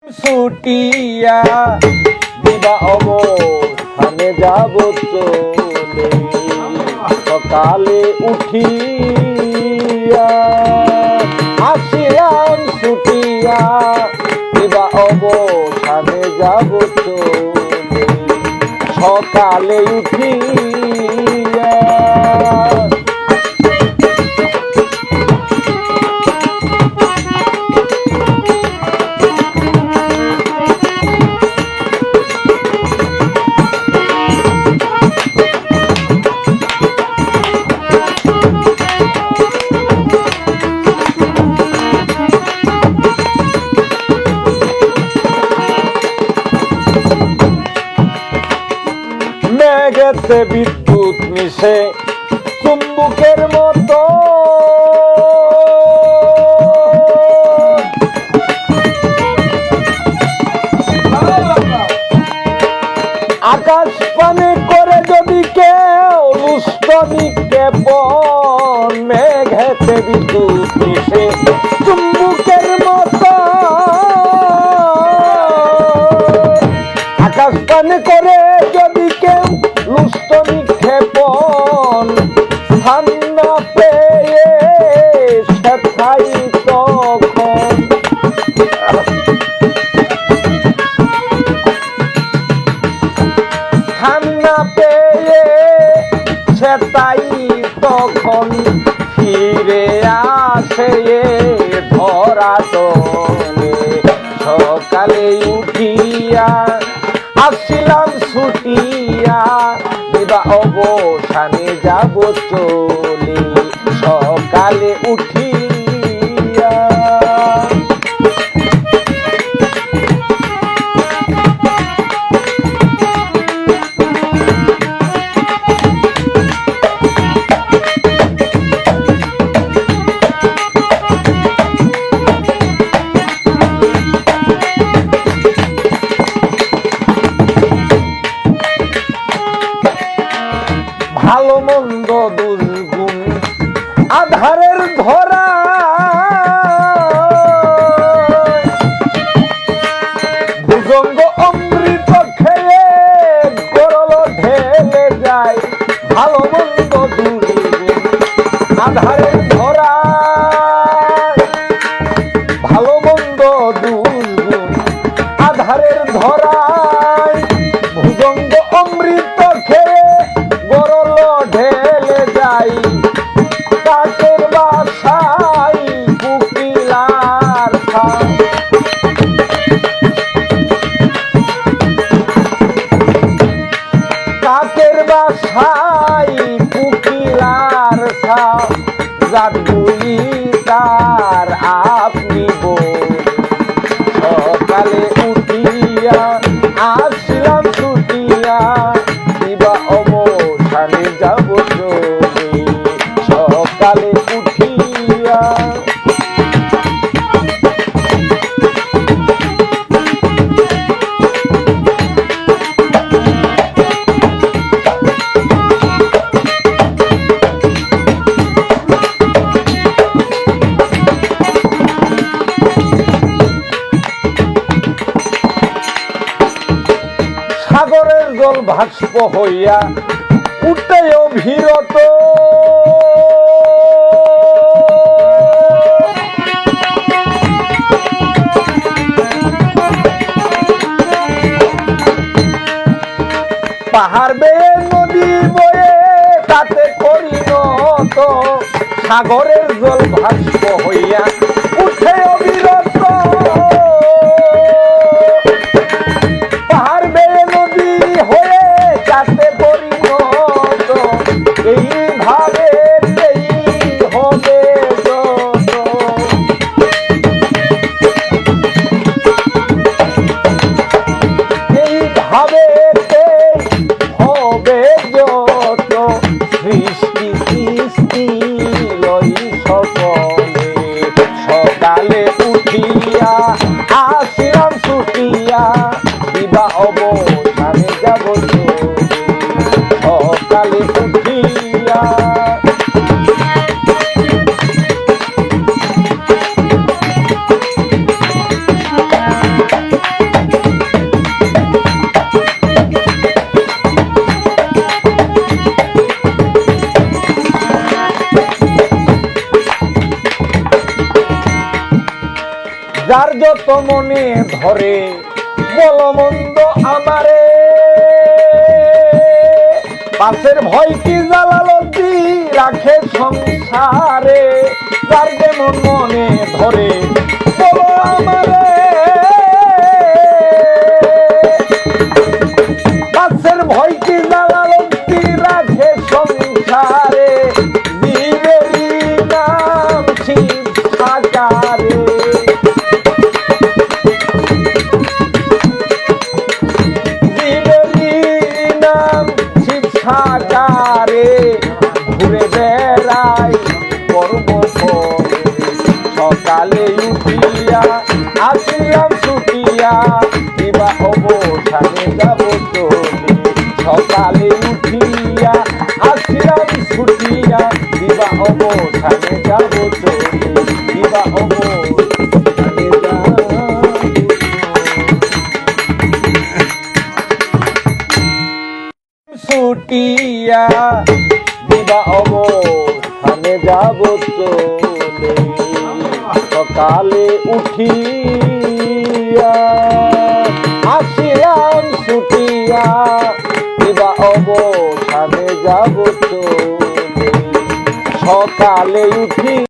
ছুটিয়া দিবা অবস্থানে যাব চলে সকালে উঠিয়া আসিলাম ছুটিয়া দিবা অবস্থানে যাব চলে সকালে উঠিয়া মেঘেতে বিদ্যুৎ মিশে চুম্বকের মতো আকাশ পানে করে যদি কেউ লুষ্টনি কেবল মেঘেতে বিদ্যুৎ মিশে চুম্বকের মতো আকাশ পানে করে যদি কেউ লুষ্টনি ক্ষেপণ স্থান না পেয়ে সেথাই তখন স্থান না পেয়ে সেটাই তখন ফিরে আসে ধরা তলে সকালে উঠিয়া আসিলাম ছুটিয়া দিবা অবসানে যাব চলে সকালে উঠিয়া ভালো মন্দ দুর্গুণ আধারের ধরা ভুজঙ্গ অমৃত খেয়ে গরল ঢেলে যায় ভালো মন্দ দুর্গুণ আধারের ধরা ভালো মন্দ দুর্গুণ আধারের ধরায় ভুজঙ্গ অমৃত খেয়ে গরল ঢেলে যাই কাকের বাসায় কুকিলার কাকের বাসায় কুকিলার জাদুই তার আপনি সকালে উঠিয়া আসলাম ছুটিয়া দিবা অবসানে যাব চলে সকালে উঠিয়া সাগরের জল ভাষ্প হইয়া উঠে অভিরত পাহাড় বেয়ে নদী বয়ে তাতে পরিণত সাগরের জল ভাষ্প হইয়া উঠে অবিরত পাহাড় বেয়ে নদী হয়ে তাতে পরিণত এইভাবে হবে এইভাবে হবে যত সৃষ্টি সৃষ্টি লই সকলে কত মনে ধরে বলো মন্দ আমারে, পাশের ভয় কি জালালতি রাখে সংসারে, যার যেমন মনে ধরে বলো আমারে, পাশের ভয় কি জালালতি রাখে সংসারে, বীরেরই নাম শিব সাকারে, সাকারে ঘুরে বেড়াই কর্ম করে, সকালে উঠিয়া আসিলাম ছুটিয়া দিবা অবসানে যাব চলে, সকালে উঠিয়া আসিলাম ছুটিয়া দিবা অবসানে যাব চলে, দিবা অবসানে যাব ছুটিয়া দিবা অবস্থানে যাব চলে, সকালে উঠিয়া আসিলাম ছুটিয়া দিবা অবস্থানে যাব চলে, সকালে উঠি